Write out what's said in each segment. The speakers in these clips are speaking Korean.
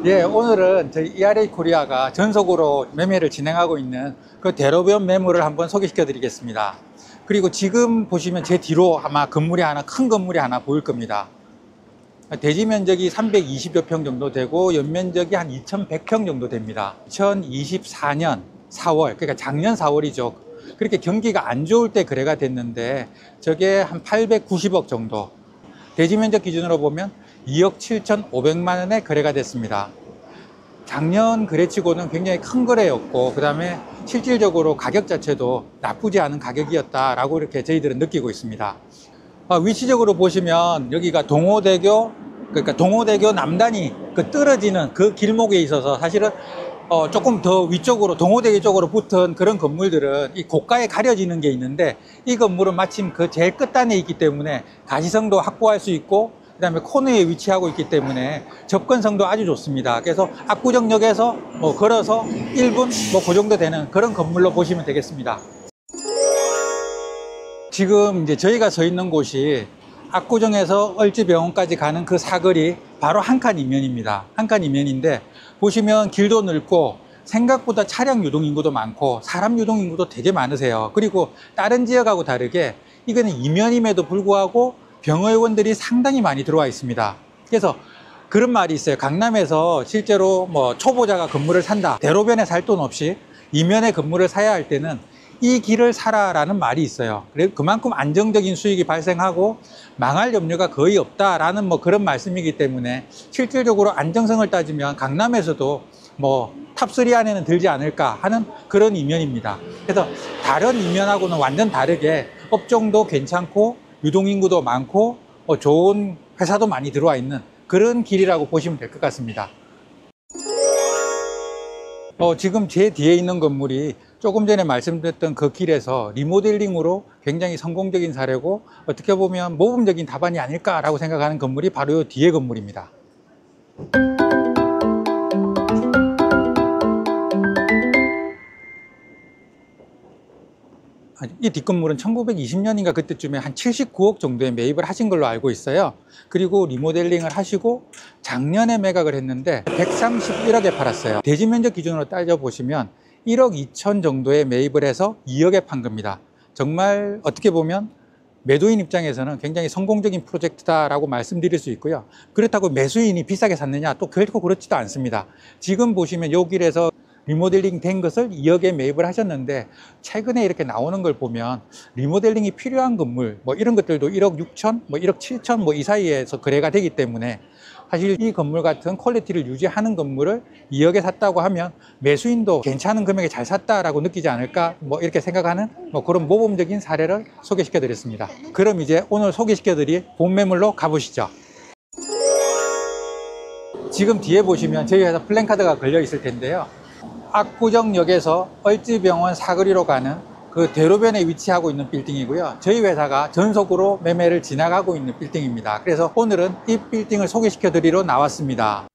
예, 오늘은 저희 ERA 코리아가 전속으로 매매를 진행하고 있는 그 대로변 매물을 한번 소개시켜 드리겠습니다. 그리고 지금 보시면 제 뒤로 아마 건물이 하나, 큰 건물이 하나 보일 겁니다. 대지 면적이 320여 평 정도 되고 연면적이 한 2100평 정도 됩니다. 2024년 4월, 그러니까 작년 4월이죠. 그렇게 경기가 안 좋을 때 거래가 됐는데 저게 한 890억 정도. 대지 면적 기준으로 보면 2억 7,500만 원에 거래가 됐습니다. 작년 거래치고는 굉장히 큰 거래였고, 그 다음에 실질적으로 가격 자체도 나쁘지 않은 가격이었다라고 이렇게 저희들은 느끼고 있습니다. 위치적으로 보시면 여기가 동호대교, 그러니까 동호대교 남단이 그 떨어지는 그 길목에 있어서 사실은 조금 더 위쪽으로 동호대교 쪽으로 붙은 그런 건물들은 이 고가에 가려지는 게 있는데, 이 건물은 마침 그 제일 끝단에 있기 때문에 가시성도 확보할 수 있고, 그 다음에 코너에 위치하고 있기 때문에 접근성도 아주 좋습니다. 그래서 압구정역에서 걸어서 1분 그 정도 되는 그런 건물로 보시면 되겠습니다. 지금 이제 저희가 서 있는 곳이 압구정에서 얼지병원까지 가는 그 사거리 바로 한 칸 이면입니다. 한 칸 이면인데 보시면 길도 넓고 생각보다 차량 유동 인구도 많고 사람 유동 인구도 되게 많으세요. 그리고 다른 지역하고 다르게 이거는 이면임에도 불구하고 병의원들이 상당히 많이 들어와 있습니다. 그래서 그런 말이 있어요. 강남에서 실제로 뭐 초보자가 건물을 산다, 대로변에 살 돈 없이 이면에 건물을 사야 할 때는 이 길을 사라라는 말이 있어요. 그래서 그만큼 안정적인 수익이 발생하고 망할 염려가 거의 없다라는 뭐 그런 말씀이기 때문에 실질적으로 안정성을 따지면 강남에서도 뭐 탑3 안에는 들지 않을까 하는 그런 이면입니다. 그래서 다른 이면하고는 완전 다르게 업종도 괜찮고 유동인구도 많고 좋은 회사도 많이 들어와 있는 그런 길이라고 보시면 될 것 같습니다. 지금 제 뒤에 있는 건물이 조금 전에 말씀드렸던 그 길에서 리모델링으로 굉장히 성공적인 사례고, 어떻게 보면 모범적인 답안이 아닐까라고 생각하는 건물이 바로 이 뒤에 건물입니다. 이 뒷건물은 1920년인가 그때쯤에 한 79억 정도에 매입을 하신 걸로 알고 있어요. 그리고 리모델링을 하시고 작년에 매각을 했는데 131억에 팔았어요. 대지 면적 기준으로 따져보시면 1억 2천 정도에 매입을 해서 2억에 판 겁니다. 정말 어떻게 보면 매도인 입장에서는 굉장히 성공적인 프로젝트다라고 말씀드릴 수 있고요. 그렇다고 매수인이 비싸게 샀느냐? 또 결코 그렇지도 않습니다. 지금 보시면 요 길에서 리모델링 된 것을 2억에 매입을 하셨는데, 최근에 이렇게 나오는 걸 보면 리모델링이 필요한 건물 뭐 이런 것들도 1억 6천, 뭐 1억 7천 뭐 이 사이에서 거래가 되기 때문에 사실 이 건물 같은 퀄리티를 유지하는 건물을 2억에 샀다고 하면 매수인도 괜찮은 금액에 잘 샀다라고 느끼지 않을까, 뭐 이렇게 생각하는 뭐 그런 모범적인 사례를 소개시켜 드렸습니다. 그럼 이제 오늘 소개시켜 드릴 본 매물로 가보시죠. 지금 뒤에 보시면 저희 회사 플랜카드가 걸려 있을 텐데요. 압구정역에서 얼지병원 사거리로 가는 그 대로변에 위치하고 있는 빌딩이고요. 저희 회사가 전속으로 매매를 진행하고 있는 빌딩입니다. 그래서 오늘은 이 빌딩을 소개시켜 드리러 나왔습니다.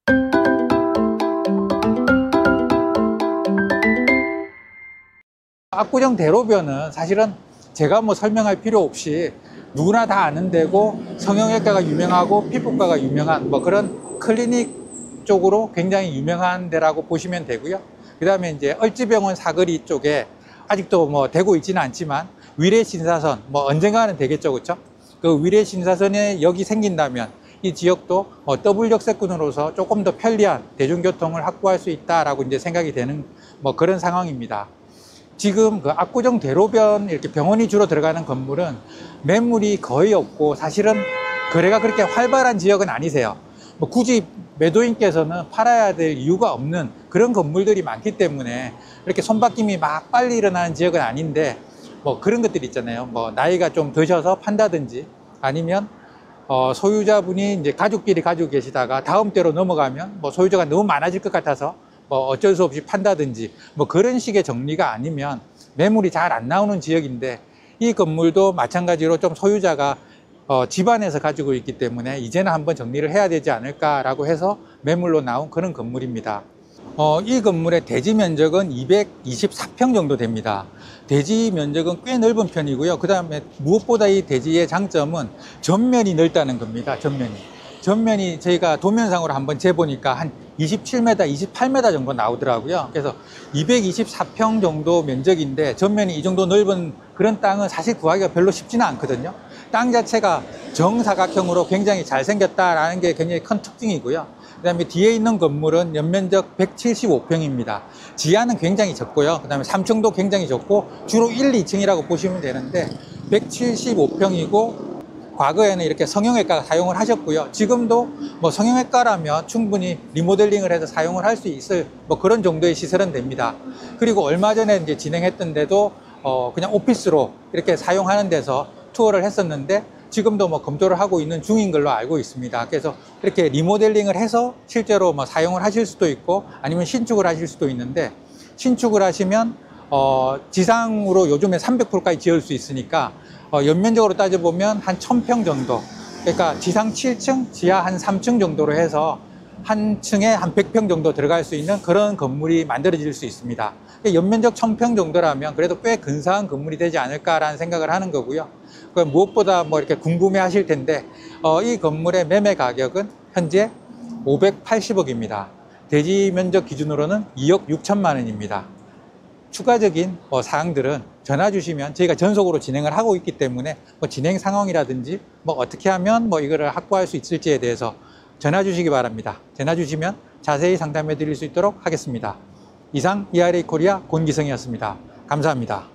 압구정 대로변은 사실은 제가 뭐 설명할 필요 없이 누구나 다 아는 데고, 성형외과가 유명하고 피부과가 유명한 뭐 그런 클리닉 쪽으로 굉장히 유명한 데라고 보시면 되고요. 그 다음에 이제 얼지병원 사거리 쪽에 아직도 뭐 되고 있지는 않지만 위례 신사선 뭐 언젠가는 되겠죠, 그렇죠? 그 위례 신사선에 여기 생긴다면 이 지역도 더블 역세권으로서 조금 더 편리한 대중교통을 확보할 수 있다라고 이제 생각이 되는 뭐 그런 상황입니다. 지금 그 압구정 대로변 이렇게 병원이 주로 들어가는 건물은 매물이 거의 없고 사실은 거래가 그렇게 활발한 지역은 아니세요. 뭐 굳이 매도인께서는 팔아야 될 이유가 없는 그런 건물들이 많기 때문에 이렇게 손바뀜이 막 빨리 일어나는 지역은 아닌데, 뭐 그런 것들이 있잖아요. 뭐 나이가 좀 드셔서 판다든지, 아니면 소유자분이 이제 가족끼리 가지고 계시다가 다음 때로 넘어가면 뭐 소유자가 너무 많아질 것 같아서 뭐 어쩔 수 없이 판다든지, 뭐 그런 식의 정리가 아니면 매물이 잘 안 나오는 지역인데, 이 건물도 마찬가지로 좀 소유자가 집안에서 가지고 있기 때문에 이제는 한번 정리를 해야 되지 않을까라고 해서 매물로 나온 그런 건물입니다. 이 건물의 대지 면적은 224평 정도 됩니다. 대지 면적은 꽤 넓은 편이고요. 그 다음에 무엇보다 이 대지의 장점은 전면이 넓다는 겁니다. 전면이 저희가 도면상으로 한번 재보니까 한 27m, 28m 정도 나오더라고요. 그래서 224평 정도 면적인데 전면이 이 정도 넓은 그런 땅은 사실 구하기가 별로 쉽지는 않거든요. 땅 자체가 정사각형으로 굉장히 잘 생겼다라는 게 굉장히 큰 특징이고요. 그 다음에 뒤에 있는 건물은 연면적 175평입니다. 지하는 굉장히 적고요. 그 다음에 3층도 굉장히 적고 주로 1, 2층이라고 보시면 되는데 175평이고 과거에는 이렇게 성형외과가 사용을 하셨고요. 지금도 뭐 성형외과라면 충분히 리모델링을 해서 사용을 할 수 있을 뭐 그런 정도의 시설은 됩니다. 그리고 얼마 전에 이제 진행했던 데도 그냥 오피스로 이렇게 사용하는 데서 투어를 했었는데 지금도 뭐 검토를 하고 있는 중인 걸로 알고 있습니다. 그래서 이렇게 리모델링을 해서 실제로 뭐 사용을 하실 수도 있고 아니면 신축을 하실 수도 있는데 신축을 하시면 지상으로 요즘에 300%까지 지을 수 있으니까 연면적으로 따져보면 한 1000평 정도, 그러니까 지상 7층, 지하 한 3층 정도로 해서 한 층에 한 100평 정도 들어갈 수 있는 그런 건물이 만들어질 수 있습니다. 연면적 1000평 정도라면 그래도 꽤 근사한 건물이 되지 않을까라는 생각을 하는 거고요. 무엇보다 뭐 이렇게 궁금해 하실 텐데 이 건물의 매매 가격은 현재 580억입니다. 대지 면적 기준으로는 2억 6천만 원입니다. 추가적인 사항들은 전화 주시면 저희가 전속으로 진행을 하고 있기 때문에 진행 상황이라든지 어떻게 하면 이거를 확보할 수 있을지에 대해서 전화 주시기 바랍니다. 전화 주시면 자세히 상담해 드릴 수 있도록 하겠습니다. 이상 ERA 코리아 권기성이었습니다. 감사합니다.